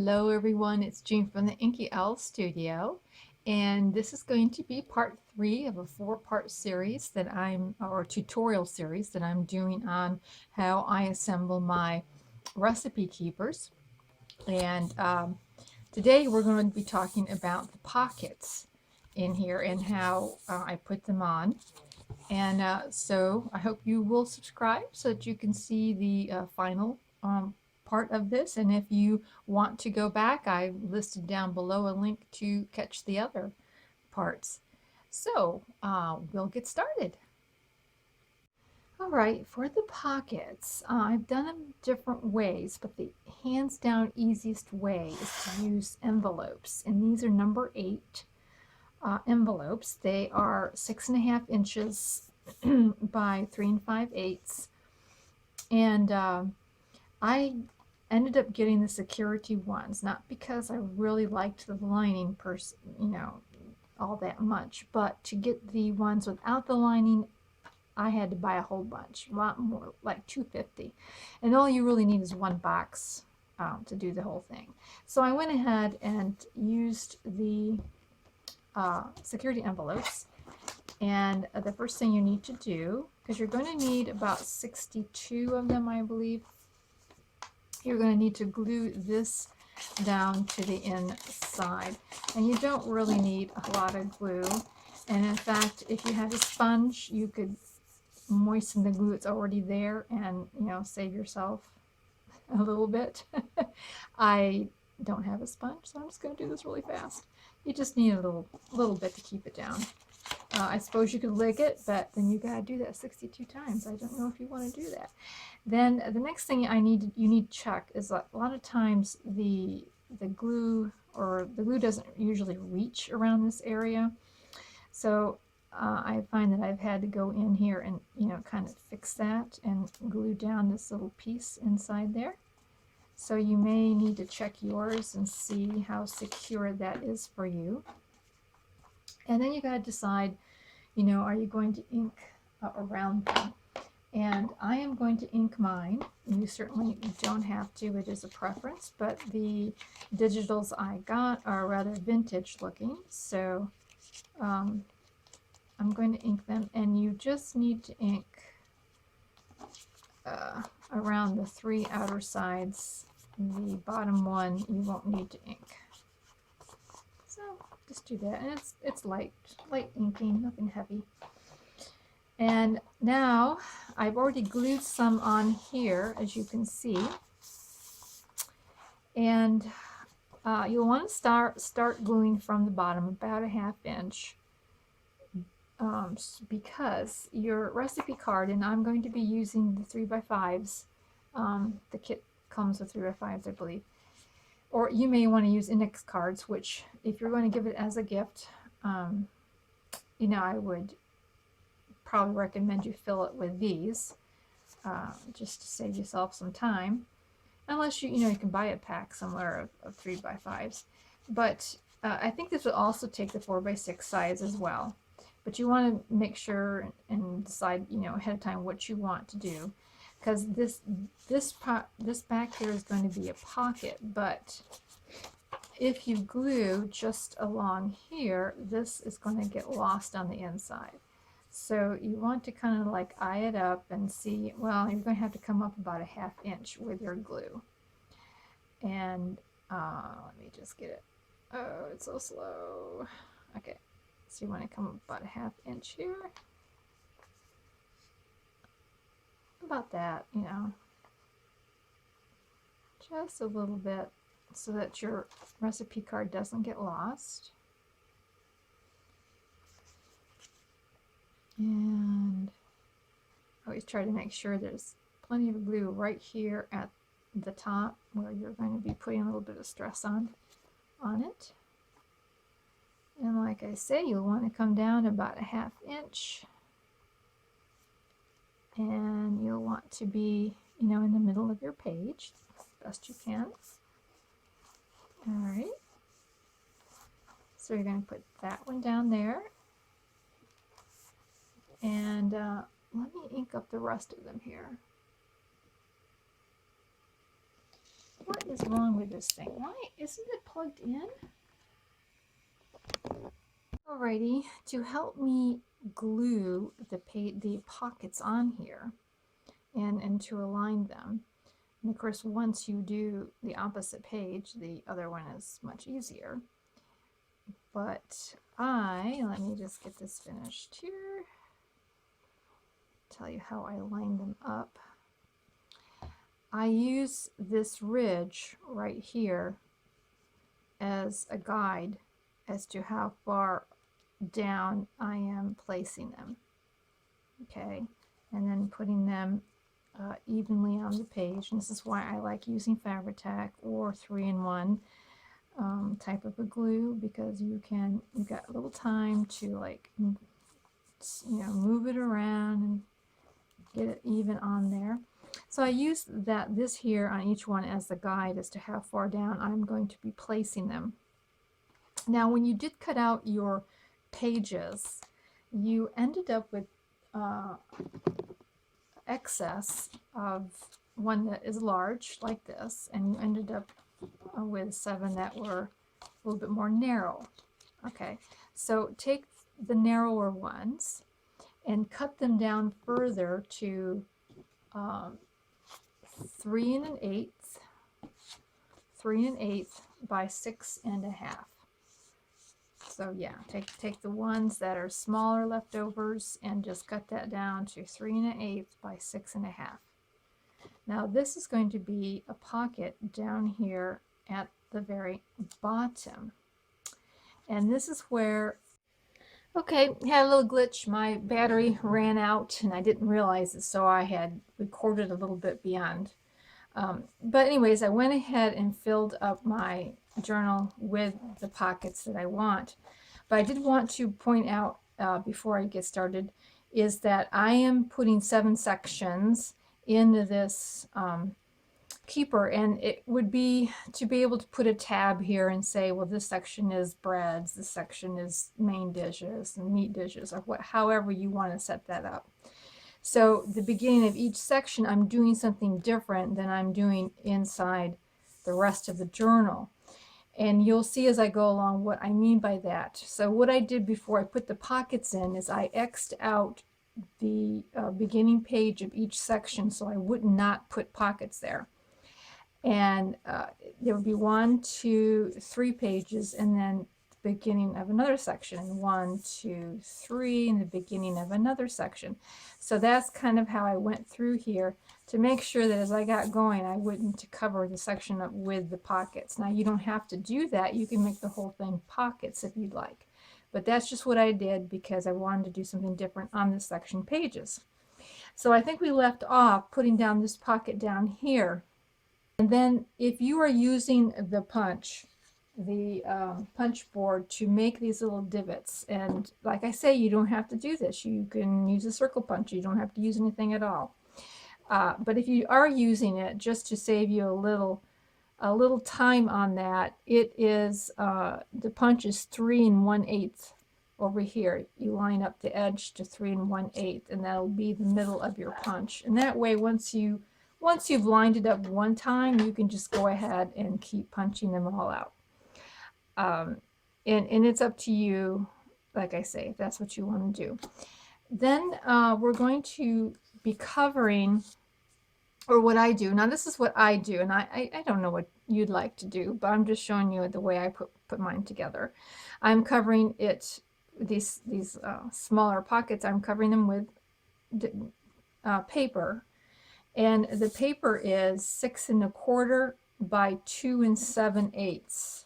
Hello everyone, it's Jean from the Inky Owl Studio, and this is going to be part 3 of a 4-part series that or tutorial series that I'm doing on how I assemble my recipe keepers. And today we're going to be talking about the pockets in here and how I put them on. And so I hope you will subscribe so that you can see the final part of this. And if you want to go back, I listed down below a link to catch the other parts. So we'll get started. All right, for the pockets, I've done them different ways, but the hands down easiest way is to use envelopes. And these are number 8 envelopes. They are 6.5 inches by 3 5/8. And I ended up getting the security ones, not because I really liked the lining all that much, but to get the ones without the lining, I had to buy a whole bunch, a lot more, like $2.50. And all you really need is one box to do the whole thing. So I went ahead and used the security envelopes. And the first thing you need to do, because you're going to need about 62 of them, I believe, you're going to need to glue this down to the inside. And you don't really need a lot of glue. And in fact, if you had a sponge, you could moisten the glue that's already there and, save yourself a little bit. I don't have a sponge, so I'm just going to do this really fast. You just need a little bit to keep it down. I suppose you could lick it, but then you gotta do that 62 times. I don't know if you want to do that. Then the next thing you need to check is a lot of times the glue doesn't usually reach around this area. So I find that I've had to go in here and kind of fix that and glue down this little piece inside there. So you may need to check yours and see how secure that is for you. And then you got to decide, are you going to ink around them? And I am going to ink mine. You certainly don't have to. It is a preference, but the digitals I got are rather vintage looking. So I'm going to ink them, and you just need to ink around the 3 outer sides. The bottom one you won't need to ink. So just do that, and it's light inking, nothing heavy. And now I've already glued some on here, as you can see, and you'll want to start gluing from the bottom, about a 1/2 inch, because your recipe card, and I'm going to be using the 3 by 5s. The kit comes with 3 by 5s, I believe. Or you may want to use index cards, which if you're going to give it as a gift, I would probably recommend you fill it with these, just to save yourself some time. Unless you can buy a pack somewhere of 3 by 5s. But I think this would also take the 4 by 6 size as well. But you want to make sure and decide, ahead of time what you want to do. Because this back here is going to be a pocket, but if you glue just along here, this is going to get lost on the inside. So you want to kind of like eye it up and see, well, you're going to have to come up about a 1/2 inch with your glue. And let me just get it. Oh, it's so slow. Okay, so you want to come up about a 1/2 inch here. About that, just a little bit, so that your recipe card doesn't get lost. And always try to make sure there's plenty of glue right here at the top where you're going to be putting a little bit of stress on it. And like I say, you'll want to come down about a 1/2 inch. And you'll want to be, in the middle of your page as best you can. All right. So you're going to put that one down there. And let me ink up the rest of them here. what is wrong with this thing? Why isn't it plugged in? Alrighty, to help me glue the pockets on here and to align them. And of course, once you do the opposite page, the other one is much easier. But let me just get this finished here. Tell you how I line them up. I use this ridge right here as a guide as to how far down I am placing them. Okay, and then putting them evenly on the page. And this is why I like using Fabri-Tac or 3-in-1 type of a glue, because you've got a little time to, like, move it around and get it even on there. So I use this here on each one as the guide as to how far down I'm going to be placing them. Now, when you did cut out your pages, you ended up with excess of one that is large like this, and you ended up with 7 that were a little bit more narrow. Okay, so take the narrower ones and cut them down further to 3 1/8 by 6 1/2. So yeah, take the ones that are smaller leftovers and just cut that down to 3 1/8 by 6 1/2. Now this is going to be a pocket down here at the very bottom. And this is where, okay, had a little glitch. My battery ran out and I didn't realize it, so I had recorded a little bit beyond. But anyways, I went ahead and filled up my journal with the pockets that I want. But I did want to point out before I get started is that I am putting 7 sections into this keeper, and it would be to be able to put a tab here and say, well, this section is breads, this section is main dishes and meat dishes, or however you want to set that up. So the beginning of each section, I'm doing something different than I'm doing inside the rest of the journal. And you'll see as I go along what I mean by that. So what I did before I put the pockets in is I X'd out the beginning page of each section so I would not put pockets there. And there would be 1, 2, 3 pages, and then the beginning of another section, 1, 2, 3, and the beginning of another section. So that's kind of how I went through here to make sure that as I got going, I wouldn't cover the section up with the pockets. Now you don't have to do that. You can make the whole thing pockets if you'd like. But that's just what I did because I wanted to do something different on the section pages. So I think we left off putting down this pocket down here. And then if you are using the punch board to make these little divots, and like I say, you don't have to do this. You can use a circle punch. You don't have to use anything at all. But if you are using it, just to save you a little time on that, it is the punch is 3 1/8 over here. You line up the edge to 3 1/8, and that'll be the middle of your punch. And that way, once you've lined it up one time, you can just go ahead and keep punching them all out. And it's up to you, like I say, if that's what you want to do. Then we're going to be covering, or what I do. Now this is what I do, and I don't know what you'd like to do, but I'm just showing you the way I put mine together. I'm covering it, these smaller pockets, I'm covering them with paper. And the paper is 6 1/4 by 2 7/8.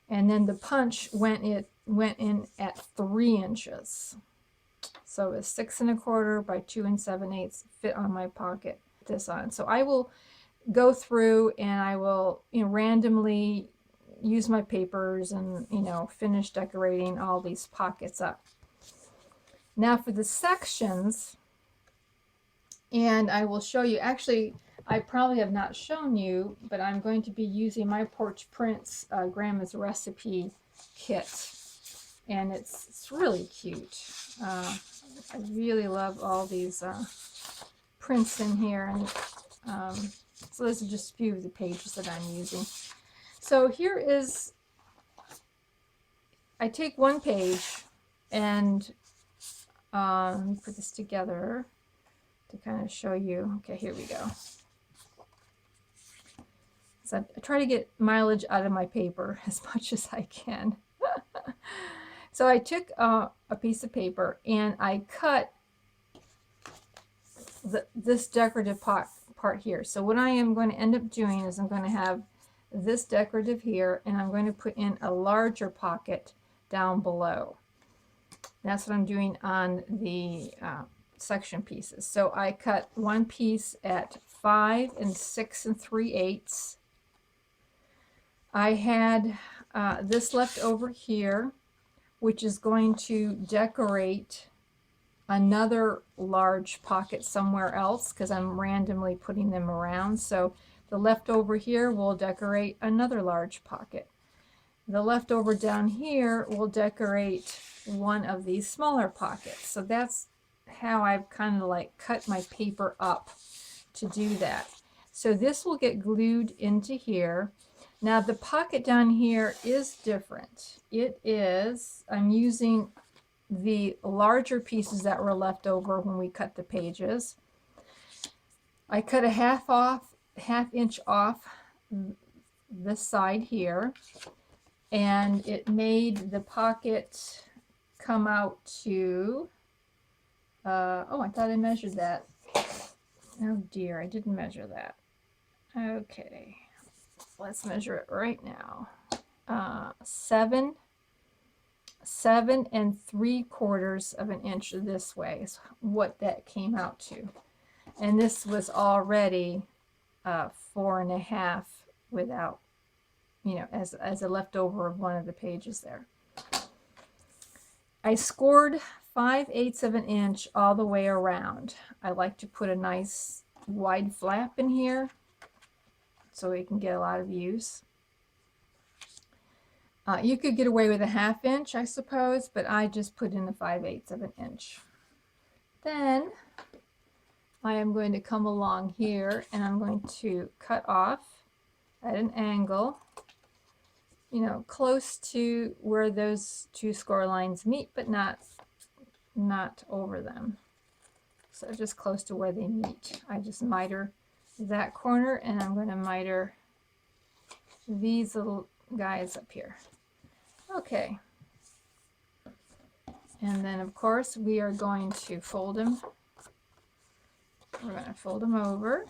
And then the punch went in at 3 inches. So it's 6 1/4 by 2 7/8 fit on my pocket. This on. So I will go through and I will randomly use my papers and finish decorating all these pockets up. Now for the sections, and I will show you, actually I probably have not shown you, but I'm going to be using my Porch Prints Grandma's Recipe Kit, and it's really cute. I really love all these prints in here, and So those are just a few of the pages that I'm using. So here is, I take one page and let me put this together to kind of show you. Okay, here we go. So I try to get mileage out of my paper as much as I can. So I took a piece of paper and I cut this decorative part here. So what I am going to end up doing is I'm going to have this decorative here, and I'm going to put in a larger pocket down below. That's what I'm doing on the section pieces. So I cut one piece at 5 6 3/8. I had this left over here, which is going to decorate another large pocket somewhere else because I'm randomly putting them around. So the leftover here will decorate another large pocket. The leftover down here will decorate one of these smaller pockets. So that's how I've kind of like cut my paper up to do that. So this will get glued into here. Now the pocket down here is different. It is, I'm using the larger pieces that were left over when we cut the pages. I cut a half inch off this side here, and it made the pocket come out to, oh, I thought I measured that. Oh dear, I didn't measure that. Okay, let's measure it right now. 7 3/4 of an inch this way is what that came out to. And this was already 4 1/2 without, you know, as a leftover of one of the pages there. I scored 5/8 of an inch all the way around. I like to put a nice wide flap in here so it can get a lot of use. You could get away with a 1/2 inch, I suppose, but I just put in a 5/8 of an inch. Then I am going to come along here and I'm going to cut off at an angle, you know, close to where those two score lines meet, but not over them. So just close to where they meet. I just miter that corner, and I'm going to miter these little guys up here. Okay. And then, of course, we are going to fold them. We're going to fold them over.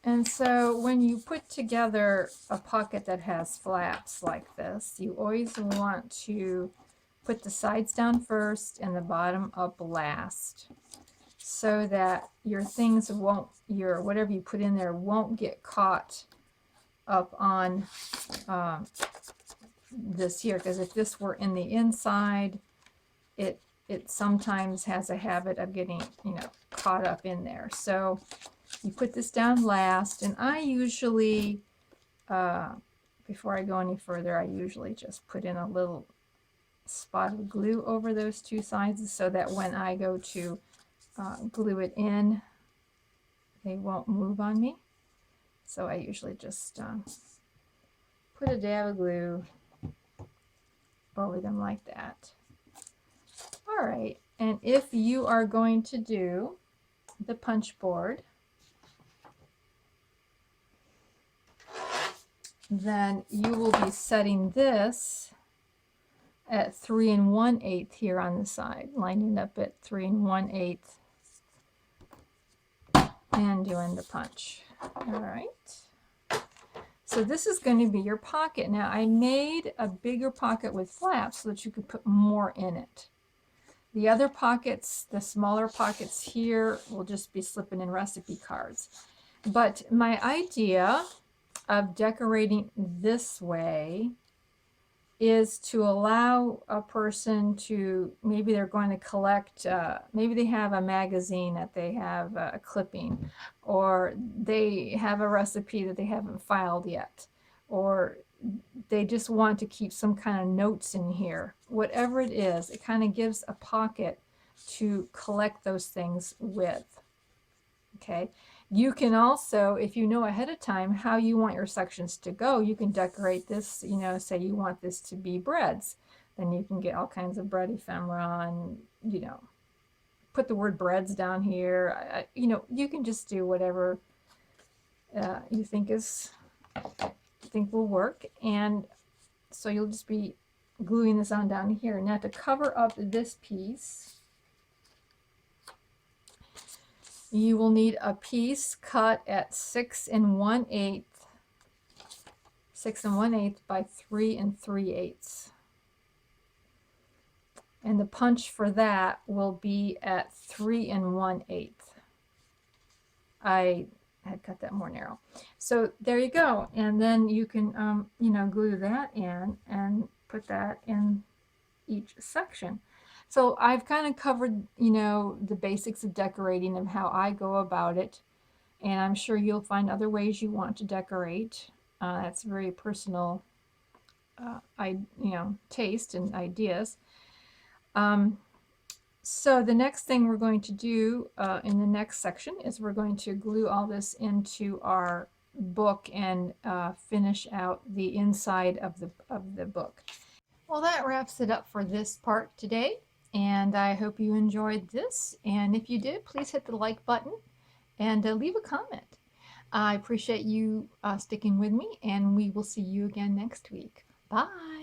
And so when you put together a pocket that has flaps like this, you always want to put the sides down first and the bottom up last, so that your things won't, your whatever you put in there won't get caught up on this here. Because if this were in the inside, it sometimes has a habit of getting, you know, caught up in there. So you put this down last, and I usually, before I go any further, I usually just put in a little spot of glue over those two sides so that when I go to glue it in, they won't move on me. So I usually just put a dab of glue over them like that. All right, and if you are going to do the punch board, then you will be setting this at 3 1/8 here on the side, lining up at 3 1/8 and doing the punch. All right. So this is going to be your pocket. Now I made a bigger pocket with flaps so that you could put more in it. The other pockets, the smaller pockets here, will just be slipping in recipe cards. But my idea of decorating this way is to allow a person to, maybe they're going to collect, maybe they have a magazine that they have a clipping, or they have a recipe that they haven't filed yet, or they just want to keep some kind of notes in here. Whatever it is, it kind of gives a pocket to collect those things with. Okay, you can also, if you know ahead of time how you want your sections to go, you can decorate this, you know, say you want this to be breads, then you can get all kinds of bread ephemera and, you know, put the word breads down here. You know, you can just do whatever you think will work. And so you'll just be gluing this on down here. Now to cover up this piece, you will need a piece cut at 6 1/8 by 3 3/8. And the punch for that will be at 3 1/8. I had cut that more narrow. So there you go. And then you can, you know, glue that in and put that in each section. So I've kind of covered, you know, the basics of decorating and how I go about it. And I'm sure you'll find other ways you want to decorate. That's very personal, taste and ideas. So the next thing we're going to do in the next section is we're going to glue all this into our book and finish out the inside of the book. Well, that wraps it up for this part today, and I hope you enjoyed this. And if you did, please hit the like button and leave a comment. I appreciate you sticking with me, and we will see you again next week. Bye.